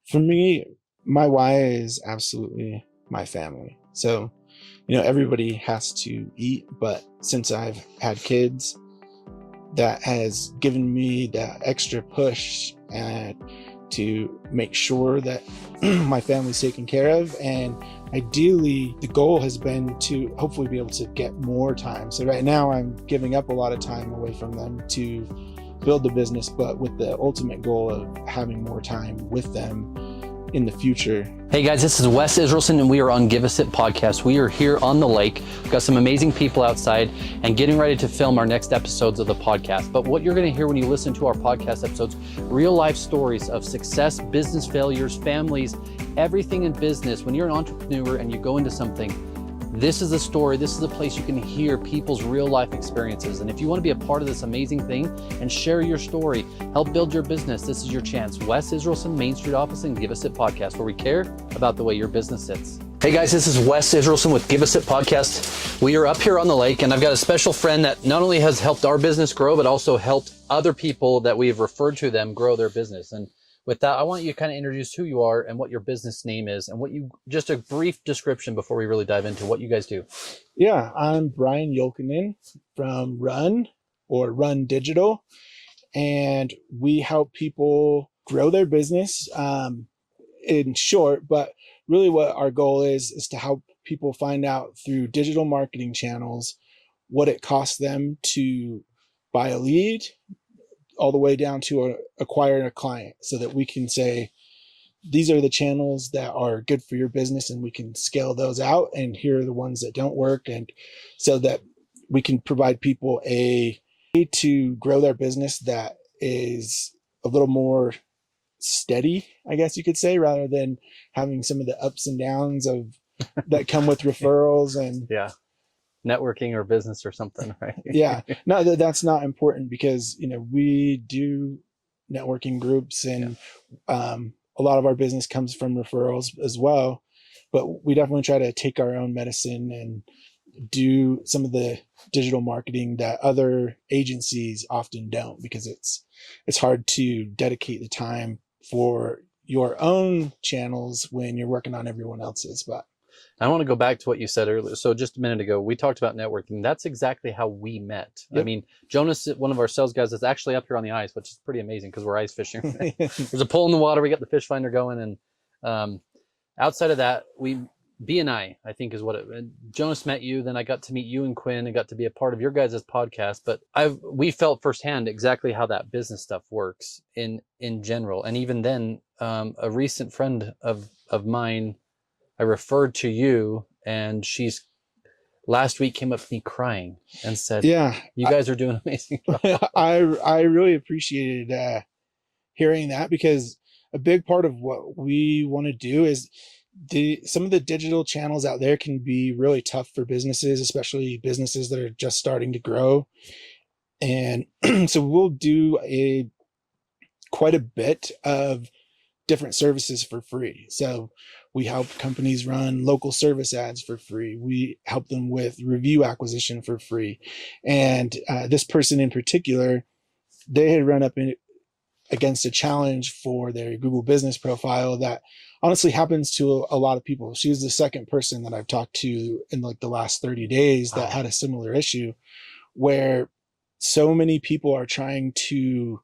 For me, my why is absolutely my family. So, everybody has to eat, but since I've had kids, that has given me that extra push to make sure that my family's taken care of. And ideally, the goal has been to hopefully be able to get more time. So right now I'm giving up a lot of time away from them to build the business, but with the ultimate goal of having more time with them in the future. Hey guys, this is Wes Israelson and we are on Give a Sip podcast. We are here on the lake. We've got some amazing people outside and getting ready to film our next episodes of the podcast. But what you're going to hear when you listen to our podcast episodes, real life stories of success, business failures, families, everything in business. When you're an entrepreneur and you go into something, this is a story, this is a place you can hear people's real life experiences. And if you want to be a part of this amazing thing and share your story, help build your business, this is your chance. Wes Israelson, Main Street office and Give a Sip podcast, where we care about the way your business sits. Hey guys, this is Wes Israelson with Give a Sip podcast. We are up here on the lake and I've got a special friend that not only has helped our business grow, but also helped other people that we have referred to them grow their business. And with that, I want you to kind of introduce who you are and what your business name is and just a brief description before we really dive into what you guys do. Yeah, I'm Brian Julkunen from Run Digital, and we help people grow their business in short, but really what our goal is to help people find out through digital marketing channels what it costs them to buy a lead, all the way down to acquiring a client, so that we can say, these are the channels that are good for your business and we can scale those out. And here are the ones that don't work. And so that we can provide people a way to grow their business that is a little more steady, I guess you could say, rather than having some of the ups and downs that come with referrals and networking or business or something, right? Yeah, no, that's not important because, we do networking groups and a lot of our business comes from referrals as well, but we definitely try to take our own medicine and do some of the digital marketing that other agencies often don't, because it's hard to dedicate the time for your own channels when you're working on everyone else's. But I want to go back to what you said earlier. So just a minute ago, we talked about networking. That's exactly how we met. Yep. I mean, Jonas, one of our sales guys, is actually up here on the ice, which is pretty amazing because we're ice fishing. There's a pole in the water. We got the fish finder going. And outside of that, BNI, I think is what Jonas met you. Then I got to meet you and Quinn and got to be a part of your guys' podcast. But we felt firsthand exactly how that business stuff works in general. And even then, a recent friend of mine, I referred to you, and she's last week came up to me crying and said, "Yeah, you guys are doing an amazing job." I really appreciated hearing that, because a big part of what we want to do is some of the digital channels out there can be really tough for businesses, especially businesses that are just starting to grow. And so we'll do quite a bit of different services for free. So we help companies run local service ads for free. We help them with review acquisition for free. And this person in particular, they had run up against a challenge for their Google business profile that honestly happens to a lot of people. She was the second person that I've talked to in like the last 30 days that had a similar issue, where so many people are trying to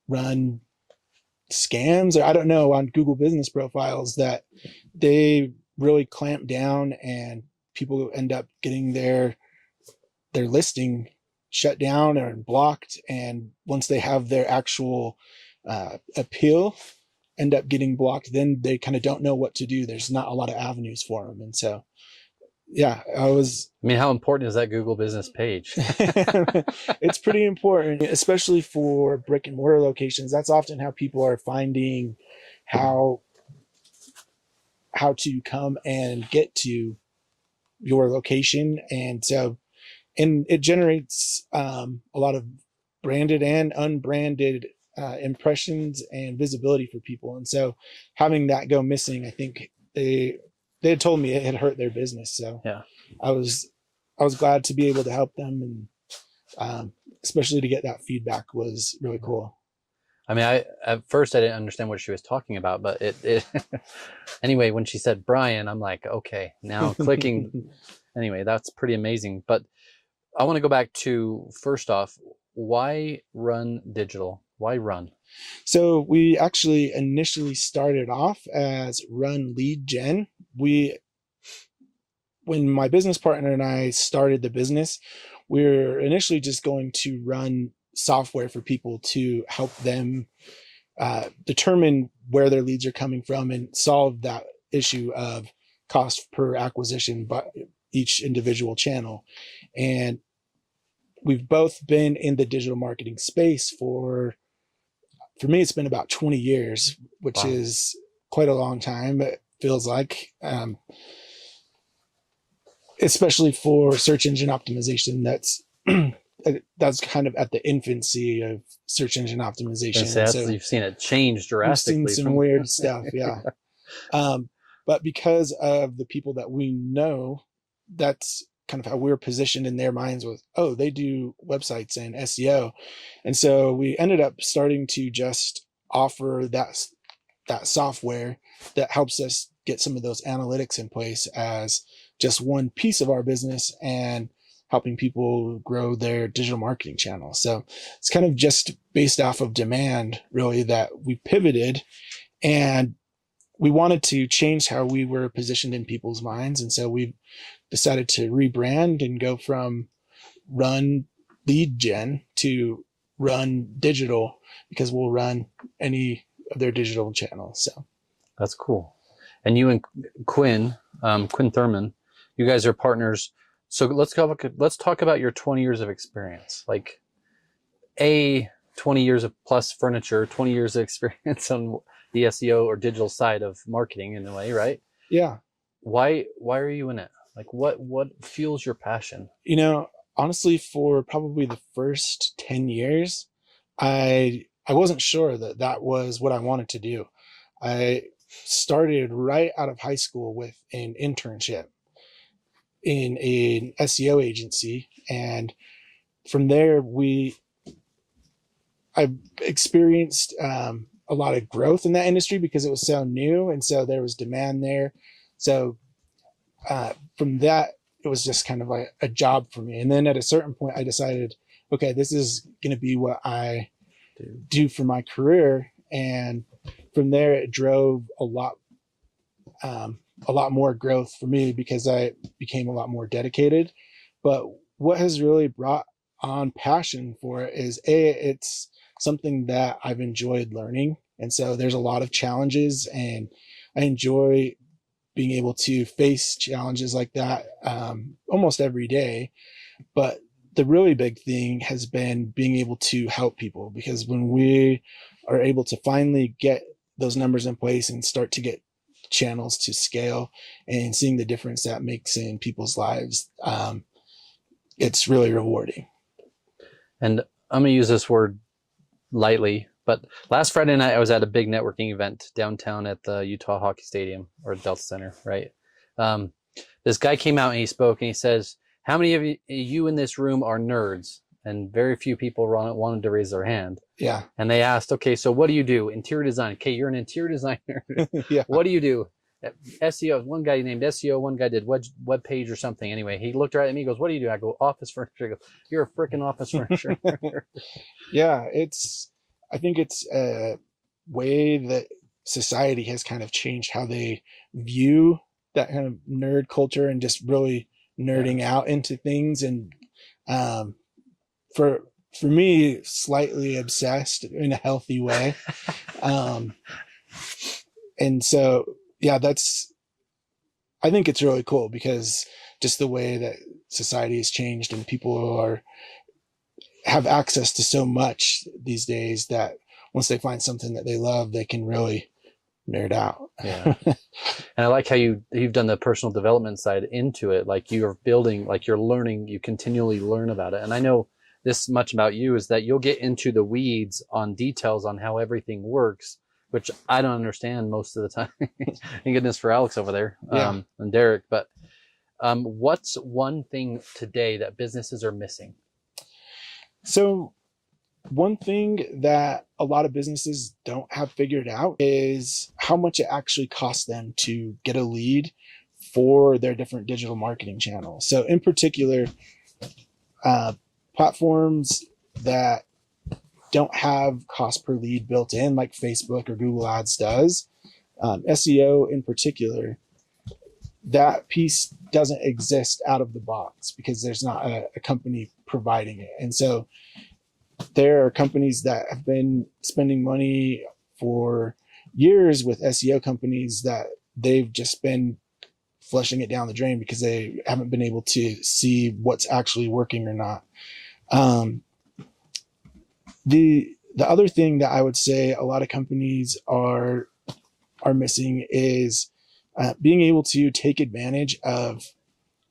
run scams, or I don't know, on Google business profiles, that they really clamp down and people end up getting their listing shut down or blocked. And once they have their actual appeal, end up getting blocked, then they kind of don't know what to do. There's not a lot of avenues for them. And so, yeah, I mean, how important is that Google business page? It's pretty important, especially for brick and mortar locations. That's often how people are finding how to come and get to your location. And so, and it generates a lot of branded and unbranded impressions and visibility for people. And so having that go missing, I think they had told me it had hurt their business. So yeah, I was glad to be able to help them, and especially to get that feedback was really cool. I mean, at first I didn't understand what she was talking about, but it anyway, when she said Brian, I'm like, okay, now clicking. Anyway, that's pretty amazing. But I want to go back to, first off, why run digital? Why run? So we actually initially started off as Run Lead Gen. When my business partner and I started the business, we were initially just going to run software for people to help them determine where their leads are coming from and solve that issue of cost per acquisition by each individual channel. And we've both been in the digital marketing space for me, it's been about 20 years, which Wow. is quite a long time. It feels like, especially for search engine optimization. That's kind of at the infancy of search engine optimization. And so You've seen it change we've seen drastically some weird stuff. Yeah. But because of the people that we know, that's kind of how we're positioned in their minds with, oh, they do websites and SEO. And so we ended up starting to just offer that software that helps us get some of those analytics in place as just one piece of our business and helping people grow their digital marketing channel. So it's kind of just based off of demand, really, that we pivoted, and we wanted to change how we were positioned in people's minds. And so we decided to rebrand and go from Run Lead Gen to Run Digital, because we'll run any of their digital channels. So that's cool. And you and Quinn Thurman, you guys are partners. So let's talk about your 20 years of experience. Like 20 years of plus furniture, 20 years of experience on the SEO or digital side of marketing in a way, right? Yeah. Why are you in it? Like what fuels your passion? Honestly, for probably the first 10 years, I wasn't sure that was what I wanted to do. I started right out of high school with an internship in an SEO agency. And from there, I experienced a lot of growth in that industry because it was so new. And so there was demand there. So from that, it was just kind of like a job for me. And then at a certain point, I decided, okay, this is going to be what I do for my career. And from there, it drove a lot more growth for me because I became a lot more dedicated. But what has really brought on passion for it is it's something that I've enjoyed learning. And so there's a lot of challenges, and I enjoy being able to face challenges like that almost every day. But the really big thing has been being able to help people, because when we are able to finally get those numbers in place and start to get channels to scale and seeing the difference that makes in people's lives, it's really rewarding. And I'm going to use this word lightly, but last Friday night I was at a big networking event downtown at the Utah Hockey Stadium, or Delta Center, right? This guy came out and he spoke and he says, how many of you in this room are nerds? And very few people wanted to raise their hand. Yeah. And they asked, okay, so what do you do? Interior design. Okay, you're an interior designer. Yeah. What do you do? SEO. One guy named SEO. One guy did web page or something. Anyway, he looked right at me. He goes, what do you do? I go, office furniture. He goes, you're a freaking office furniture. Yeah. I think it's a way that society has kind of changed how they view that kind of nerd culture and just really nerding out into things. And for me, slightly obsessed in a healthy way. And so, yeah, I think it's really cool, because just the way that society has changed and people have access to so much these days, that once they find something that they love, they can really nerd out. Yeah. And I like how you've done the personal development side into it. Like you're building, like you're learning, you continually learn about it. And I know this much about you is that you'll get into the weeds on details on how everything works, which I don't understand most of the time. Thank goodness for Alex over there, Yeah. and Derek. But what's one thing today that businesses are missing? So One thing that a lot of businesses don't have figured out is how much it actually costs them to get a lead for their different digital marketing channels. So in particular, platforms that don't have cost per lead built in, like Facebook or Google Ads does, SEO in particular, that piece doesn't exist out of the box because there's not a company providing it. And so there are companies that have been spending money for years with SEO companies that they've just been flushing it down the drain because they haven't been able to see what's actually working or not. The other thing that I would say a lot of companies are missing is being able to take advantage of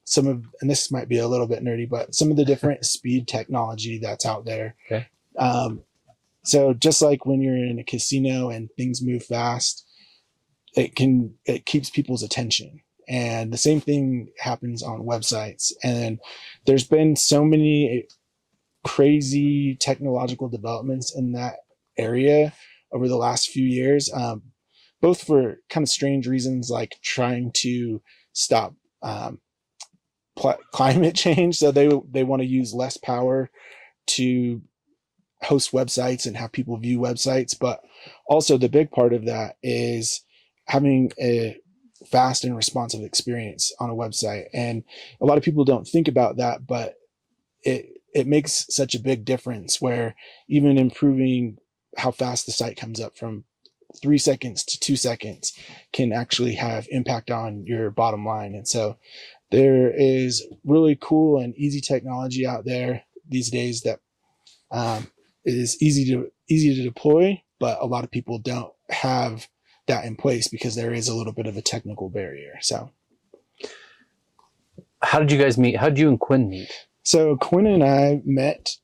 some of, and this might be a little bit nerdy, but some of the different speed technology that's out there. Okay. So just like when you're in a casino and things move fast, it keeps people's attention. And the same thing happens on websites. And there's been so many crazy technological developments in that area over the last few years, both for kind of strange reasons, like trying to stop climate change. So they want to use less power to host websites and have people view websites. But also the big part of that is having a fast and responsive experience on a website. And a lot of people don't think about that, but it makes such a big difference, where even improving how fast the site comes up from 3 seconds to 2 seconds can actually have impact on your bottom line. And so there is really cool and easy technology out there these days that is easy to deploy, but a lot of people don't have that in place because there is a little bit of a technical barrier. So how did you guys meet? How did you and Quinn meet? So Quinn and I met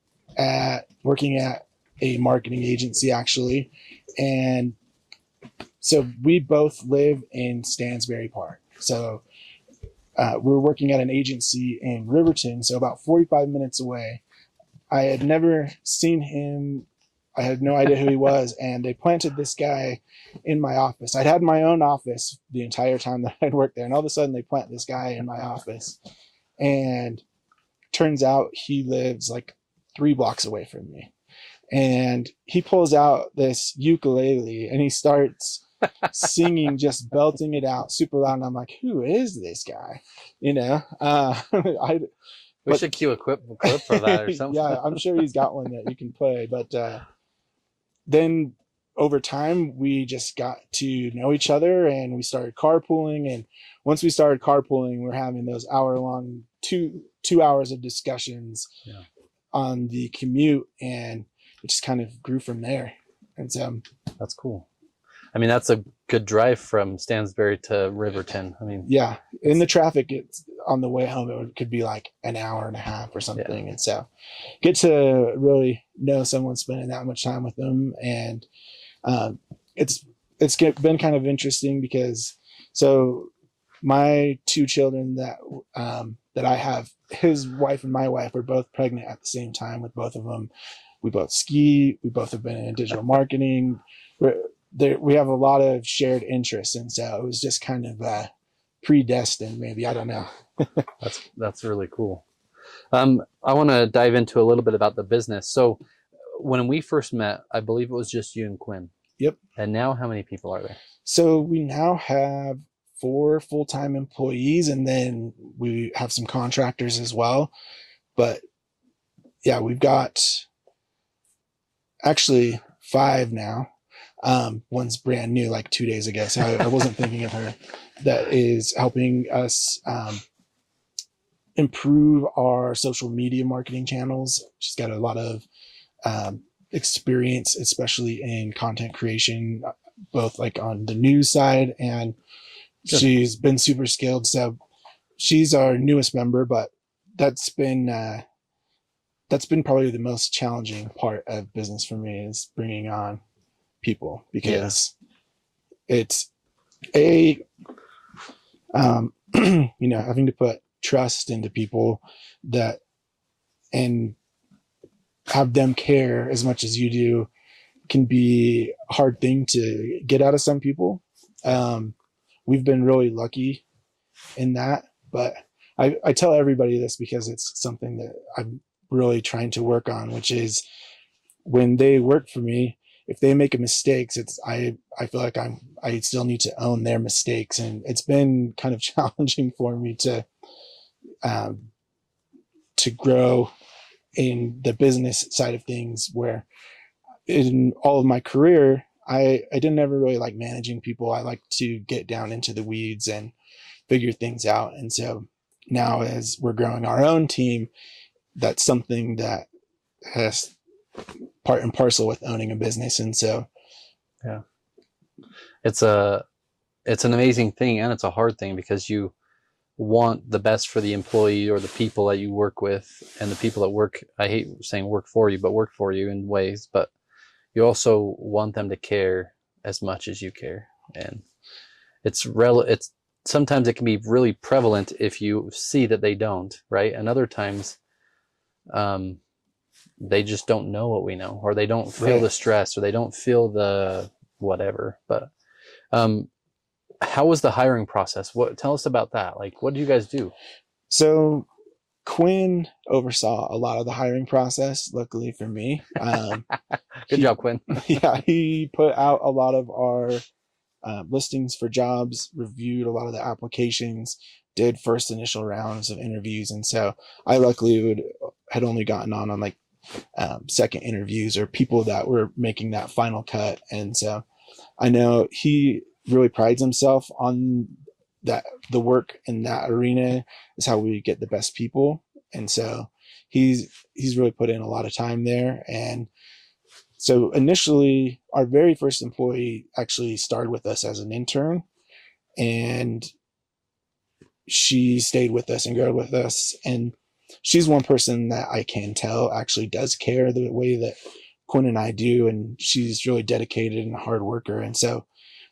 working at a marketing agency, actually. And so we both live in Stansbury Park. So we're working at an agency in Riverton, so about 45 minutes away. I had never seen him. I had no idea who he was. And they planted this guy in my office. I'd had my own office the entire time that I'd worked there. And all of a sudden they plant this guy in my office. And turns out he lives like 3 blocks away from me. And he pulls out this ukulele and he starts singing, just belting it out super loud. And I'm like, who is this guy? You know, We should cue a clip for that or something. Yeah, I'm sure he's got one that you can play. But then over time, we just got to know each other and we started carpooling. And once we started carpooling, we're having those hour-long, two hours of discussions on the commute, and it just kind of grew from there. And so that's cool. I mean, that's a good drive from Stansbury to Riverton. I mean, yeah, in the traffic, it's on the way home, it could be like an hour and a half or something. Yeah. And so get to really know someone, spending that much time with them. And it's been kind of interesting because so my 2 children that I have, his wife and my wife are both pregnant at the same time with both of them. We both ski. We both have been in digital marketing. We have a lot of shared interests. And so it was just kind of predestined, maybe. I don't know. That's really cool. I want to dive into a little bit about the business. So when we first met, I believe it was just you and Quinn. Yep. And now how many people are there? So we now have 4 full-time employees, and then we have some contractors as well. But yeah, we've got actually 5 now. One's brand new, like 2 days ago, so I wasn't thinking of her. That is helping us improve our social media marketing channels. She's got a lot of experience, especially in content creation, both like on the news side, and she's been super skilled. So she's our newest member, but that's been probably the most challenging part of business for me, is bringing on people, because it's having to put trust into people and have them care as much as you do can be a hard thing to get out of some people. We've been really lucky in that, but I tell everybody this because it's something that I'm really trying to work on, which is when they work for me, if they make a mistakes, I feel like I still need to own their mistakes. And it's been kind of challenging for me to grow in the business side of things, where in all of my career, I didn't ever really like managing people. I like to get down into the weeds and figure things out. And so now as we're growing our own team, that's something that has part and parcel with owning a business. And so, yeah, it's an amazing thing, and it's a hard thing, because you want the best for the employee or the people that you work with, and the people that work, I hate saying work for you, but work for you in ways, but you also want them to care as much as you care. And it's sometimes it can be really prevalent if you see that they don't, right? And other times, they just don't know what we know, or they don't feel the stress, or they don't feel the whatever. But how was the hiring process? Tell us about that. Like, what did you guys do? So Quinn oversaw a lot of the hiring process, luckily for me. Good job, Quinn. Yeah, he put out a lot of our listings for jobs, reviewed a lot of the applications, did first initial rounds of interviews. And so I luckily had only gotten on like second interviews, or people that were making that final cut. And so I know he really prides himself on that. The work in that arena is how we get the best people. And so he's really put in a lot of time there. And so initially, our very first employee actually started with us as an intern, and she stayed with us and grew with us. And she's one person that I can tell actually does care the way that Quinn and I do. And she's really dedicated and a hard worker. And so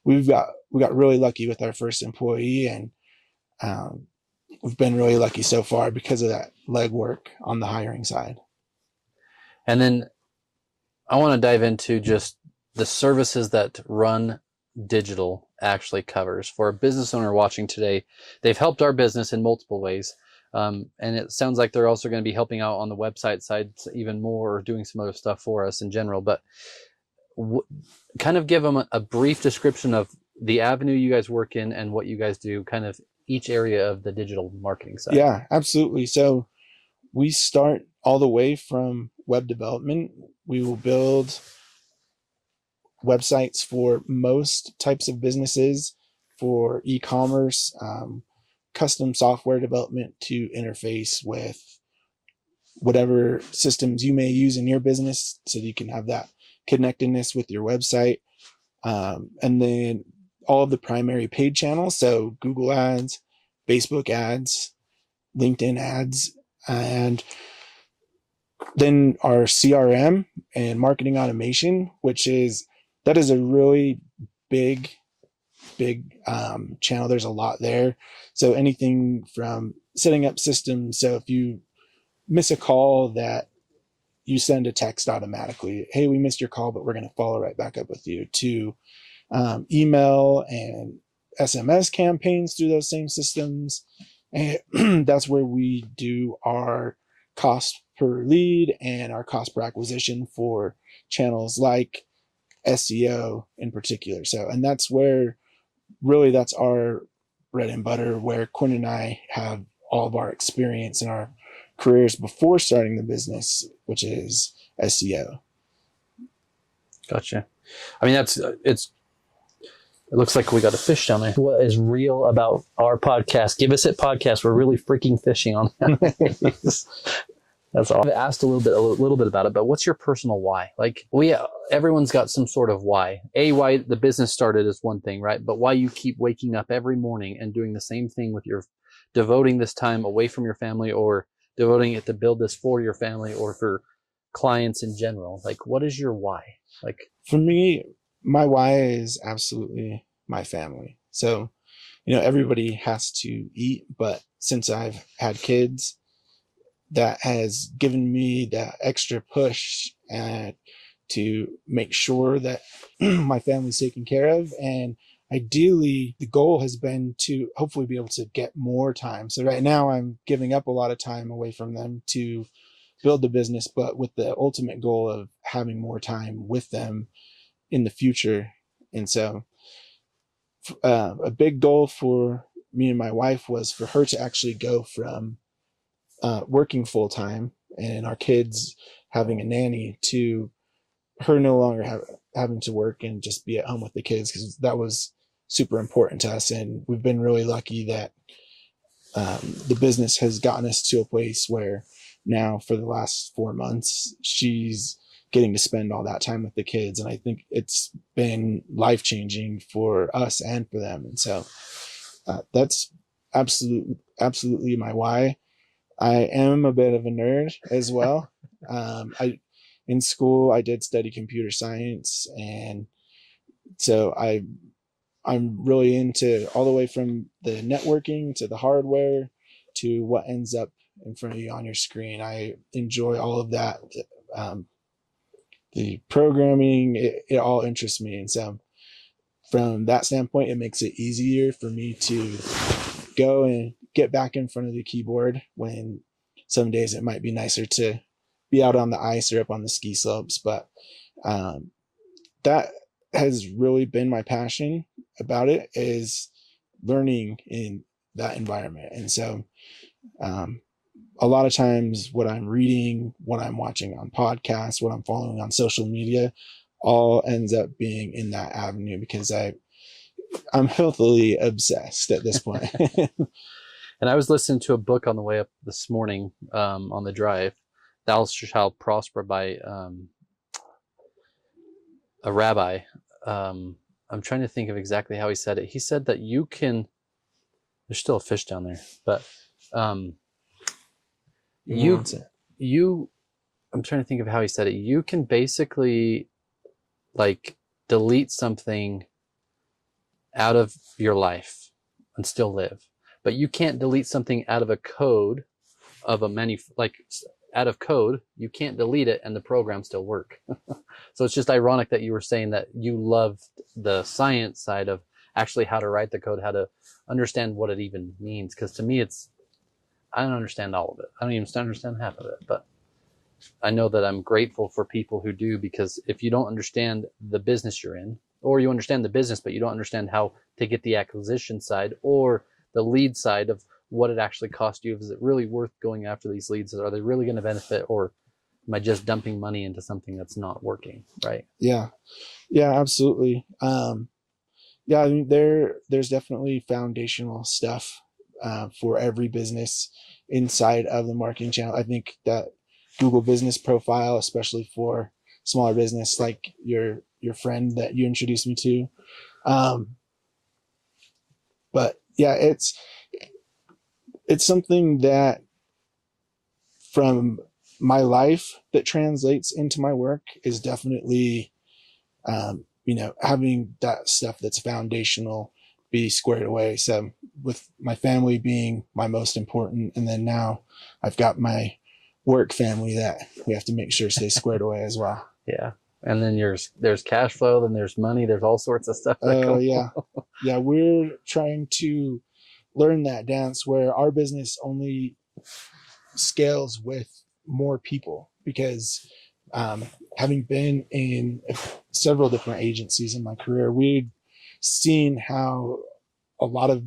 we got really lucky with our first employee, and we've been really lucky so far because of that legwork on the hiring side. And then I want to dive into just the services that Run Digital actually covers. For a business owner watching today, they've helped our business in multiple ways. And it sounds like they're also going to be helping out on the website side even more, or doing some other stuff for us in general. But kind of give them a brief description of the avenue you guys work in and what you guys do, kind of each area of the digital marketing side. Yeah, absolutely. So we start all the way from web development. We will build websites for most types of businesses, for e-commerce, custom software development to interface with whatever systems you may use in your business, so that you can have that connectedness with your website. And then all of the primary paid channels, so Google ads, Facebook ads, LinkedIn ads, and then our CRM and marketing automation, that is a really big channel. There's a lot there. So anything from setting up systems, so if you miss a call, that you send a text automatically, hey, we missed your call, but we're going to follow right back up with you, to email and SMS campaigns through those same systems. And that's where we do our cost per lead and our cost per acquisition for channels like SEO in particular. So, and that's where really that's our bread and butter, where Quinn and I have all of our experience in our careers before starting the business, which is SEO. Gotcha. I mean, it looks like we got a fish down there. What is real about our podcast? Give us it podcast. We're really freaking fishing on that. That's all. I've asked a little bit about it, but what's your personal why? Like, everyone's got some sort of why. Why the business started is one thing, right? But why you keep waking up every morning and doing the same thing with devoting this time away from your family, or devoting it to build this for your family or for clients in general. Like, what is your why? Like, for me, my why is absolutely my family. So, everybody has to eat, but since I've had kids, that has given me that extra push to make sure that my family's taken care of. And ideally, the goal has been to hopefully be able to get more time. So right now I'm giving up a lot of time away from them to build the business, but with the ultimate goal of having more time with them in the future. And so a big goal for me and my wife was for her to actually go from working full time and our kids having a nanny to her no longer having to work and just be at home with the kids, because that was super important to us. And we've been really lucky that the business has gotten us to a place where now for the last 4 months, she's getting to spend all that time with the kids. And I think it's been life-changing for us and for them. And so that's absolutely my why. I am a bit of a nerd as well. In school, I did study computer science. And so I'm really into all the way from the networking to the hardware to what ends up in front of you on your screen. I enjoy all of that. The programming, it all interests me. And so from that standpoint, it makes it easier for me to go and get back in front of the keyboard when some days it might be nicer to be out on the ice or up on the ski slopes. But that has really been my passion about it, is learning in that environment. And so a lot of times what I'm reading, what I'm watching on podcasts, what I'm following on social media, all ends up being in that avenue, because I'm healthily obsessed at this point. And I was listening to a book on the way up this morning on the drive, Thou Shalt Prosper by a rabbi. I'm trying to think of exactly how he said it. He said that you can, there's still a fish down there, but I'm trying to think of how he said it. You can basically like delete something out of your life and still live, but you can't delete something out of a code of a menu, like out of code, you can't delete it and the program still work. So it's just ironic that you were saying that you loved the science side of actually how to write the code, how to understand what it even means. Because to me, I don't understand all of it. I don't even understand half of it, but I know that I'm grateful for people who do, because if you don't understand the business you're in, or you understand the business, but you don't understand how to get the acquisition side or the lead side of what it actually cost you, is it really worth going after these leads? Are they really going to benefit, or am I just dumping money into something that's not working? Right. Yeah, absolutely. Yeah, I mean, there's definitely foundational stuff for every business inside of the marketing channel. I think that Google Business Profile, especially for smaller business like your friend that you introduced me to. But yeah, it's something that from my life that translates into my work is definitely, having that stuff that's foundational be squared away. So with my family being my most important, and then now I've got my work family that we have to make sure stays squared away as well. Yeah. And then there's cash flow, then there's money, there's all sorts of stuff. Yeah. Yeah. We're trying to learn that dance where our business only scales with more people, because having been in several different agencies in my career, we've seen how a lot of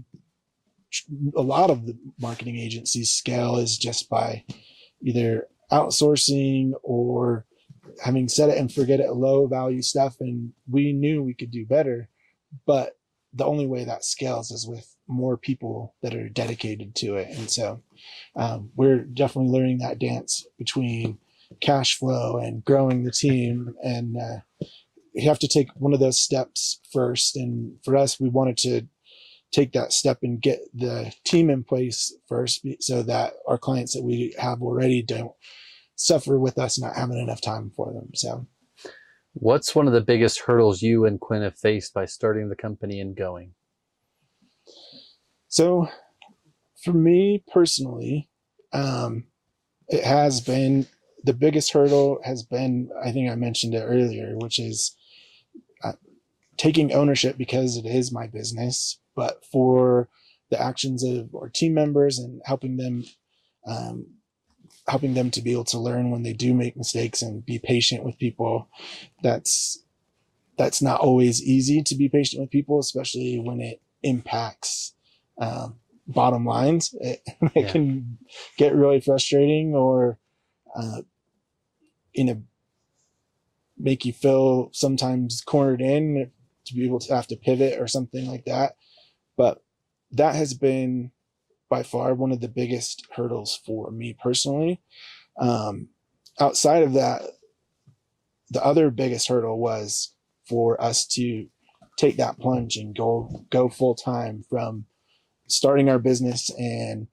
the marketing agencies scale is just by either outsourcing or having set it and forget it low value stuff. And we knew we could do better, but the only way that scales is with more people that are dedicated to it. And so we're definitely learning that dance between cash flow and growing the team. And you have to take one of those steps first. And for us, we wanted to take that step and get the team in place first, so that our clients that we have already don't suffer with us not having enough time for them. So what's one of the biggest hurdles you and Quinn have faced by starting the company and going? So for me personally, it has been the biggest hurdle has been, I think I mentioned it earlier, which is uh, taking ownership because it is my business, but for the actions of our team members and um, helping them to be able to learn when they do make mistakes and be patient with people. That's not always easy to be patient with people, especially when it impacts um, bottom lines. It can get really frustrating, or uh, you know, make you feel sometimes cornered in to be able to have to pivot or something like that. But that has been by far one of the biggest hurdles for me personally. Um, Outside of that, the other biggest hurdle was for us to take that plunge and go full time, from starting our business and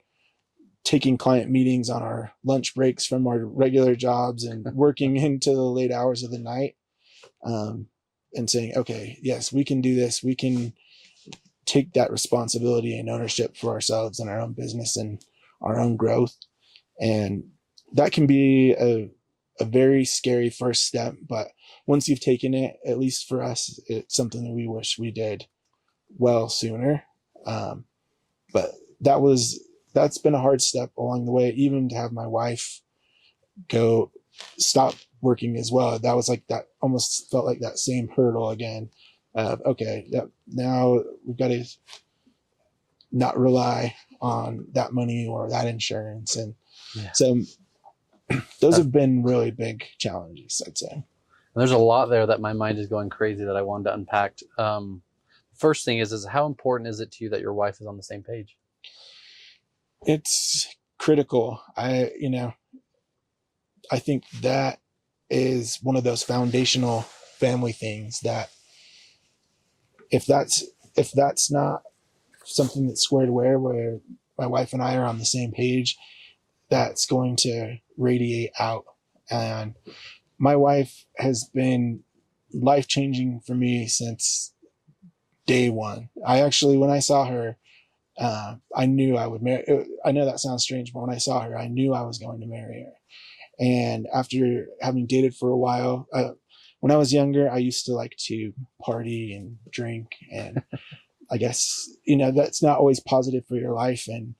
taking client meetings on our lunch breaks from our regular jobs and working into the late hours of the night, um, and saying, okay, yes, we can do this. We can take that responsibility and ownership for ourselves and our own business and our own growth. And that can be a very scary first step, but once you've taken it, at least for us, it's something that we wish we did well sooner. Um, but that's been a hard step along the way, even to have my wife go stop working as well. That was like, that almost felt like that same hurdle again of, okay, yep, now we've got to not rely on that money or that insurance. And so those have been really big challenges, I'd say. There's a lot there that my mind is going crazy that I wanted to unpack. First thing is how important is it to you that your wife is on the same page? It's critical. I think that is one of those foundational family things that if that's not something that's squared away, where my wife and I are on the same page, that's going to radiate out. And my wife has been life-changing for me since day one. When I saw her, I knew I would marry. I know that sounds strange, but when I saw her, I knew I was going to marry her. And after having dated for a while, when I was younger, I used to like to party and drink, and I guess, that's not always positive for your life. And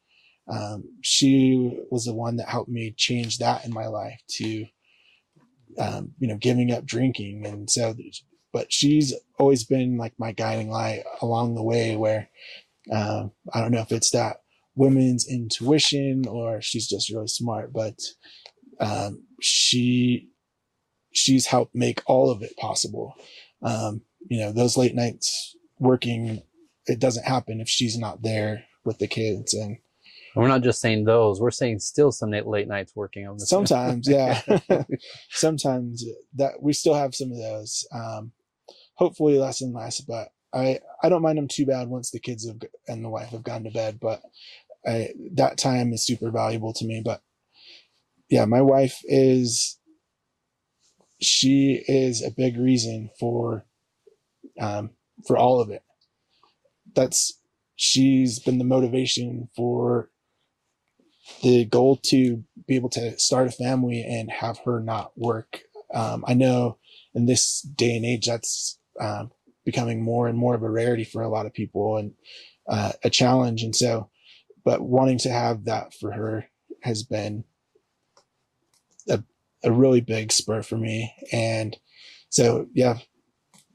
she was the one that helped me change that in my life to, giving up drinking. And so, but she's always been like my guiding light along the way, where I don't know if it's that women's intuition or she's just really smart, but she's helped make all of it possible. Those late nights working, it doesn't happen if she's not there with the kids. And we're not just saying those, we're saying still some late nights working on this. Sometimes, yeah. Sometimes that we still have some of those. Hopefully less and less, but I don't mind them too bad once the kids and the wife have gone to bed, but that time is super valuable to me. But yeah, my wife she is a big reason for all of it. She's been the motivation for the goal to be able to start a family and have her not work. I know in this day and age, that's becoming more and more of a rarity for a lot of people, and a challenge. And so, but wanting to have that for her has been a really big spur for me. And so, yeah,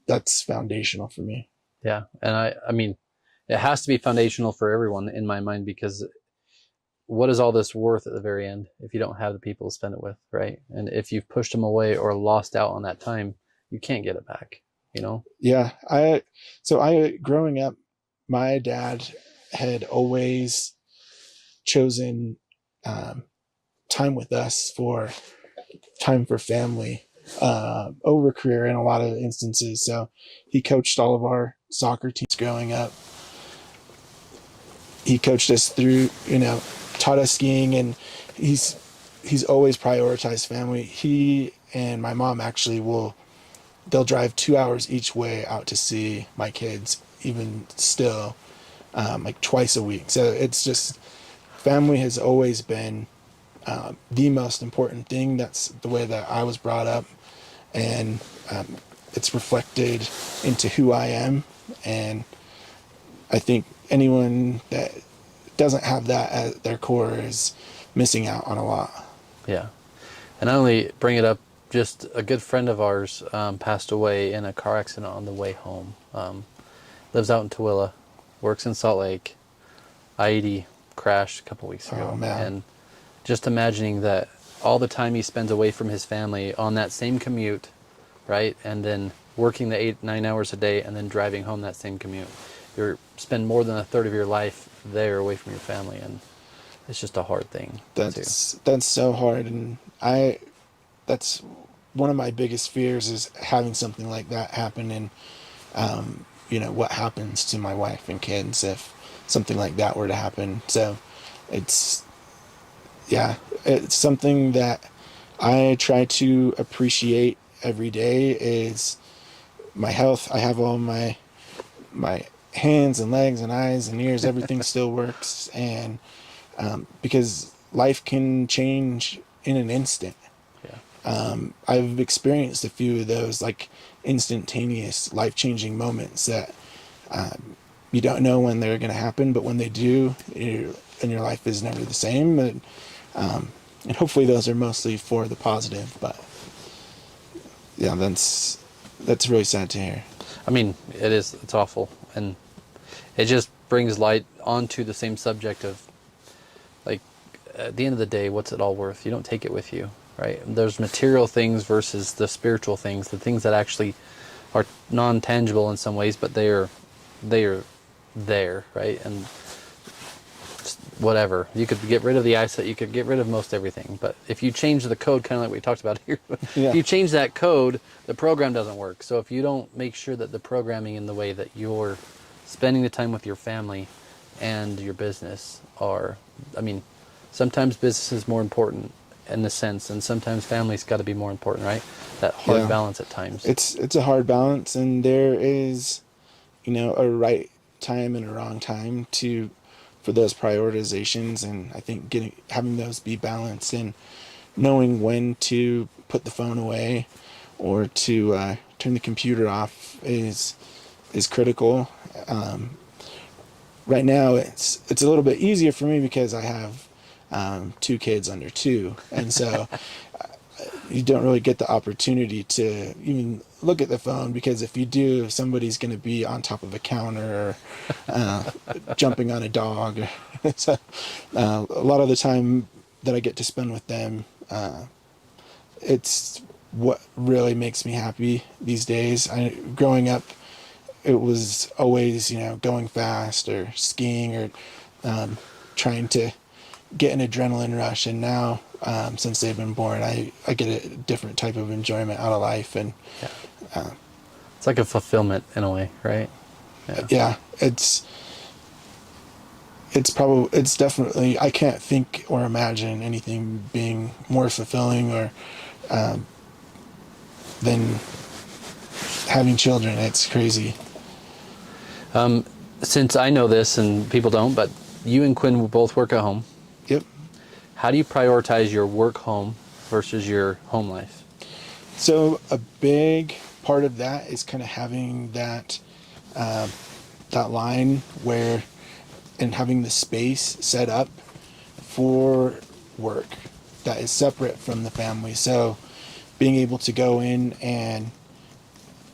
that's foundational for me. Yeah. And I mean, it has to be foundational for everyone in my mind, because what is all this worth at the very end if you don't have the people to spend it with, right? And if you've pushed them away or lost out on that time, you can't get it back, Yeah. Growing up, my dad had always chosen time with us for time for family over career in a lot of instances. So he coached all of our soccer teams growing up. He coached us through, taught us skiing, and he's always prioritized family. He and my mom actually they'll drive 2 hours each way out to see my kids, even still, like twice a week. So it's just, family has always been the most important thing. That's the way that I was brought up, and it's reflected into who I am. And I think anyone that doesn't have that at their core is missing out on a lot. Yeah. And I only bring it up, just a good friend of ours passed away in a car accident on the way home. Lives out in Tooele, works in Salt Lake. I-80 crashed a couple weeks ago. Oh, man. And just imagining that all the time he spends away from his family on that same commute, right? And then working the 8-9 hours a day and then driving home that same commute. You spend more than a third of your life there away from your family, and it's just a hard thing. That's so hard, and that's one of my biggest fears is having something like that happen, and what happens to my wife and kids if something like that were to happen. So it's something that I try to appreciate every day is my health. I have all my hands and legs and eyes and ears, everything still works, and because life can change in an instant. I've experienced a few of those like instantaneous life-changing moments that you don't know when they're going to happen, but when they do, and your life is never the same. And hopefully those are mostly for the positive. But yeah, that's really sad to hear. I mean, it is. It's awful, and it just brings light onto the same subject of, like, at the end of the day, what's it all worth? You don't take it with you, right? There's material things versus the spiritual things, the things that actually are non-tangible in some ways, but they are there, right? And whatever, you could get rid of the eyesight, you could get rid of most everything, but if you change the code, kind of like we talked about here, Yeah. if you change that code, the program doesn't work. So if you don't make sure that the programming in the way that you're spending the time with your family and your business are, I mean, sometimes business is more important in the sense, and sometimes family's got to be more important, right? That hard balance at times. It's a hard balance, and there is, a right time and a wrong time for those prioritizations, and I think having those be balanced and knowing when to put the phone away or to turn the computer off is critical. Right now it's a little bit easier for me because I have 2 kids under 2, and so you don't really get the opportunity to even look at the phone, because if you do, somebody's going to be on top of a counter or jumping on a dog. So a lot of the time that I get to spend with them, it's what really makes me happy these days. Growing up, it was always, going fast or skiing or trying to get an adrenaline rush, and now since they've been born, I get a different type of enjoyment out of life, and it's like a fulfillment in a way, right? Yeah, it's definitely, I can't think or imagine anything being more fulfilling or than having children. It's crazy. Since I know this and people don't, but you and Quinn will both work at home. Yep. How do you prioritize your work home versus your home life? So a big part of that is kind of having that line where, and having the space set up for work that is separate from the family. So being able to go in and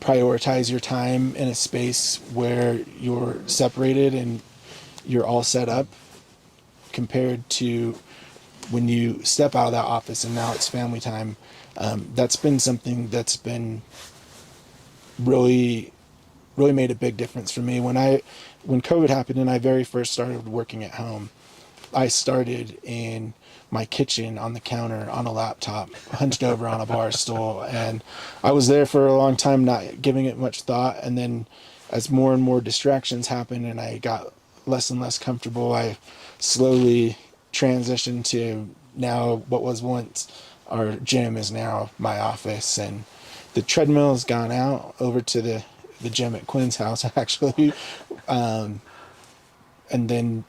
prioritize your time in a space where you're separated and you're all set up, compared to when you step out of that office and now it's family time. That's been something that's been really made a big difference for me. When COVID happened and I very first started working at home, I started in my kitchen on the counter on a laptop, hunched over on a bar stool, and I was there for a long time, not giving it much thought. And then as more and more distractions happened and I got less and less comfortable, I slowly transitioned to now what was once our gym is now my office, and the treadmill has gone out over to the gym at Quinn's house, actually. And then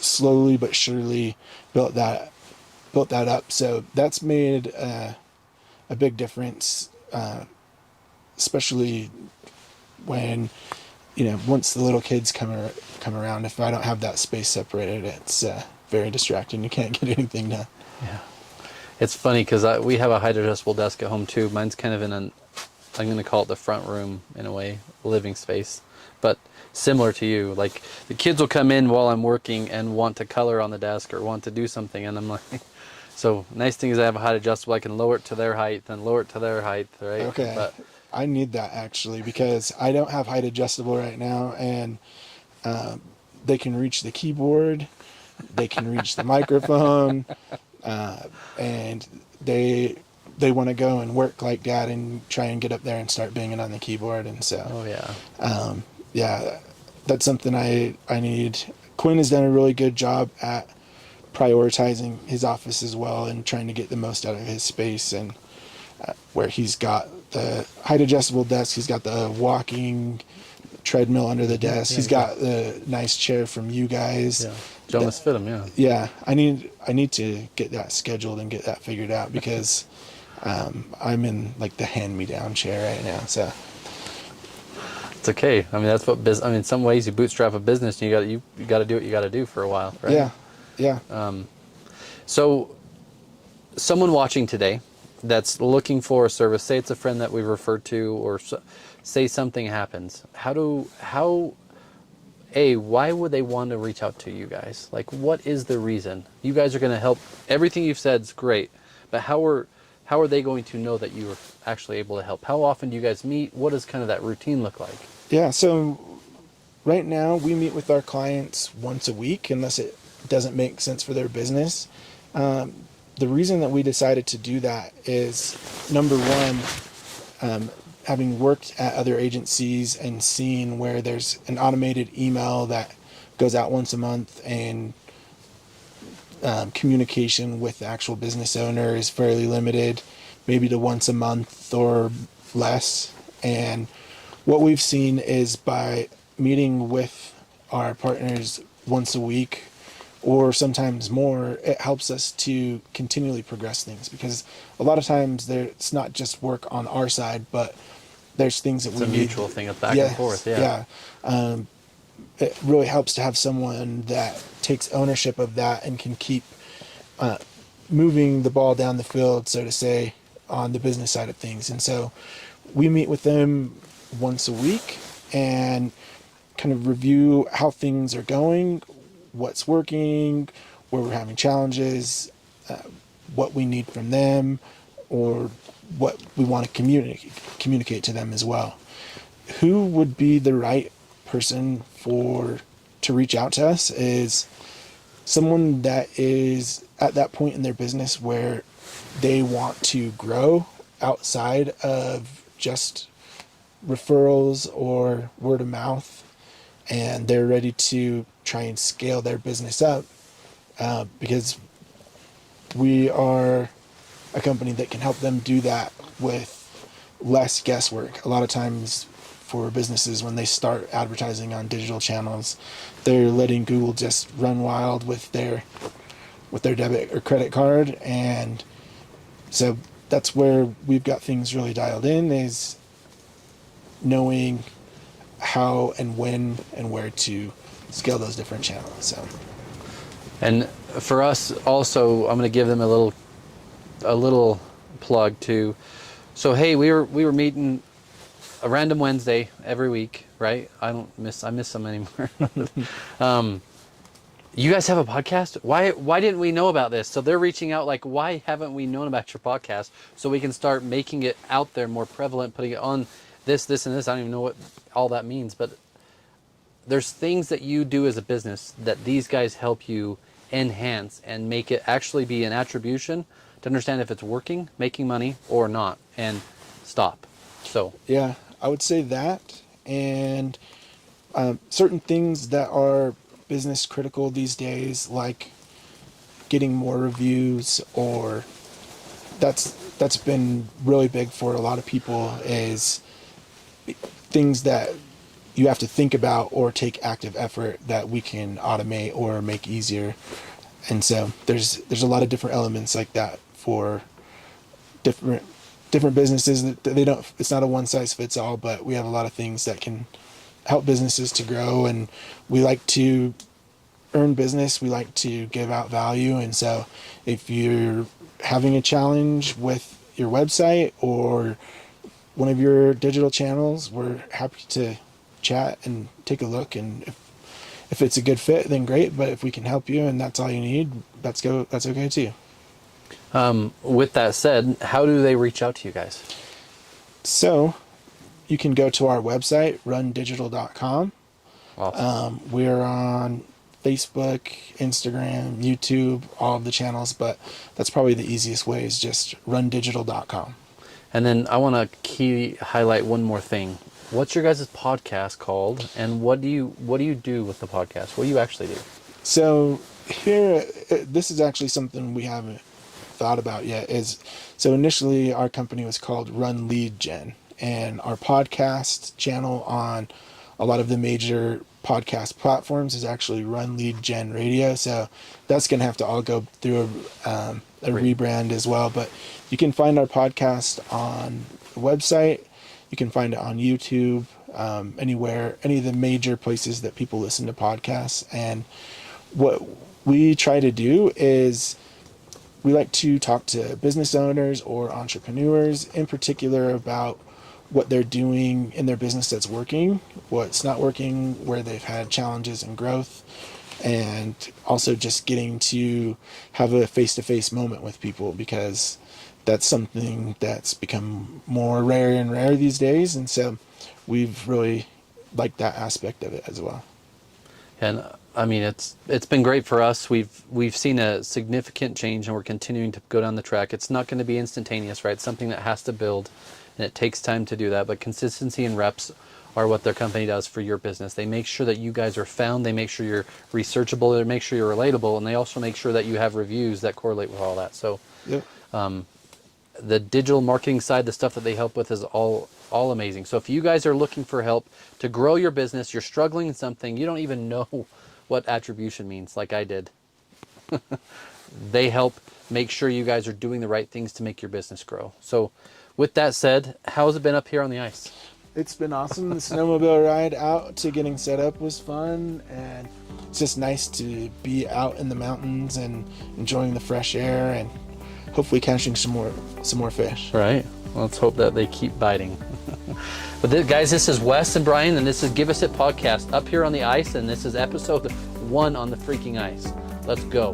slowly but surely built that up. So that's made a big difference, especially when, once the little kids come around. If I don't have that space separated, it's very distracting. You can't get anything done. Yeah. It's funny because we have a height adjustable desk at home too. Mine's kind of in I'm going to call it the front room in a way, living space. But similar to you, like the kids will come in while I'm working and want to color on the desk or want to do something. And I'm like, so nice thing is I have a height adjustable. I can lower it to their height and lower it to their height, right? Okay. But I need that actually, because I don't have height adjustable right now, and they can reach the keyboard, they can reach the microphone, and they want to go and work like Dad and try and get up there and start banging on the keyboard. And so, oh yeah, yeah, that's something I need. Quinn has done a really good job at prioritizing his office as well and trying to get the most out of his space, and where he's got the height adjustable desk, he's got the walking treadmill under the desk, he's got the nice chair from you guys. Yeah, Jonas fit him. Yeah. Yeah, I need to get that scheduled and get that figured out, because I'm in like the hand-me-down chair right now. So it's okay. I mean, that's what business. I mean, in some ways, you bootstrap a business, and you got to do what you got to do for a while, right? Yeah. So, someone watching today that's looking for a service, say it's a friend that we referred to, or say something happens. Why would they want to reach out to you guys? Like, what is the reason? You guys are going to help. Everything you've said is great, but how are they going to know that you are actually able to help? How often do you guys meet? What does kind of that routine look like? Yeah, so right now we meet with our clients once a week, unless it doesn't make sense for their business. The reason that we decided to do that is, number one, having worked at other agencies and seen where there's an automated email that goes out once a month, and communication with the actual business owner is fairly limited, maybe to once a month or less. And what we've seen is, by meeting with our partners once a week or sometimes more, it helps us to continually progress things, because a lot of times it's not just work on our side, but there's things that it's a mutual thing of back yes, and forth. Yeah. It really helps to have someone that takes ownership of that and can keep moving the ball down the field, so to say, on the business side of things. And so we meet with them once a week and kind of review how things are going, what's working, where we're having challenges, what we need from them, or what we want to communicate to them as well. Who would be the right person to reach out to us is someone that is at that point in their business where they want to grow outside of just referrals or word of mouth, and they're ready to try and scale their business up, because we are a company that can help them do that with less guesswork. A lot of times for businesses, when they start advertising on digital channels, they're letting Google just run wild with their debit or credit card. And so that's where we've got things really dialed in, is knowing how and when and where to scale those different channels. So, and for us also, I'm going to give them a little plug too. So hey, we were meeting a random Wednesday every week, right? I miss them anymore. You guys have a podcast? Why didn't we know about this? So they're reaching out like, why haven't we known about your podcast? So we can start making it out there more prevalent, putting it on this, and this. I don't even know what all that means, but there's things that you do as a business that these guys help you enhance and make it actually be an attribution to understand if it's working, making money, or not, and stop. So yeah, I would say that, and certain things that are business critical these days, like getting more reviews, or that's been really big for a lot of people, is things that you have to think about or take active effort that we can automate or make easier. And so there's a lot of different elements like that for different businesses. That they don't, it's not a one size fits all, but we have a lot of things that can help businesses to grow. And we like to earn business. We like to give out value. And so if you're having a challenge with your website or one of your digital channels, we're happy to chat and take a look. And if it's a good fit, then great. But if we can help you and that's all you need, that's okay too. With that said, how do they reach out to you guys? So you can go to our website, rundigital.com. Awesome. We're on Facebook, Instagram, YouTube, all of the channels, but that's probably the easiest way is just rundigital.com. And then I want to highlight one more thing. What's your guys' podcast called, and what do you do with the podcast? What do you actually do? So here, this is actually something we haven't thought about yet. So initially our company was called Run Lead Gen, and our podcast channel on a lot of the major podcast platforms is actually Run Lead Gen Radio. So that's going to have to all go through a rebrand as well. But you can find our podcast on the website. You can find it on YouTube, anywhere, any of the major places that people listen to podcasts. And what we try to do is we like to talk to business owners or entrepreneurs in particular about what they're doing in their business that's working, what's not working, where they've had challenges and growth, and also just getting to have a face-to-face moment with people, because that's something that's become more rare and rare these days. And so we've really liked that aspect of it as well. And I mean, it's been great for us. We've seen a significant change, and we're continuing to go down the track. It's not going to be instantaneous, right? It's something that has to build, and it takes time to do that. But consistency and reps are what their company does for your business. They make sure that you guys are found. They make sure you're researchable. They make sure you're relatable, and they also make sure that you have reviews that correlate with all that. So, Yep. The digital marketing side, the stuff that they help with is all amazing. So if you guys are looking for help to grow your business, you're struggling in something, you don't even know what attribution means, like I did. They help make sure you guys are doing the right things to make your business grow. So with that said, how's it been up here on the ice? It's been awesome. The snowmobile ride out to getting set up was fun, and it's just nice to be out in the mountains and enjoying the fresh air and hopefully catching some more fish. Right. Let's hope that they keep biting. But guys, this is Wes and Brian, and this is Give Us It Podcast up here on the ice, and this is episode 1 on the freaking ice. Let's go.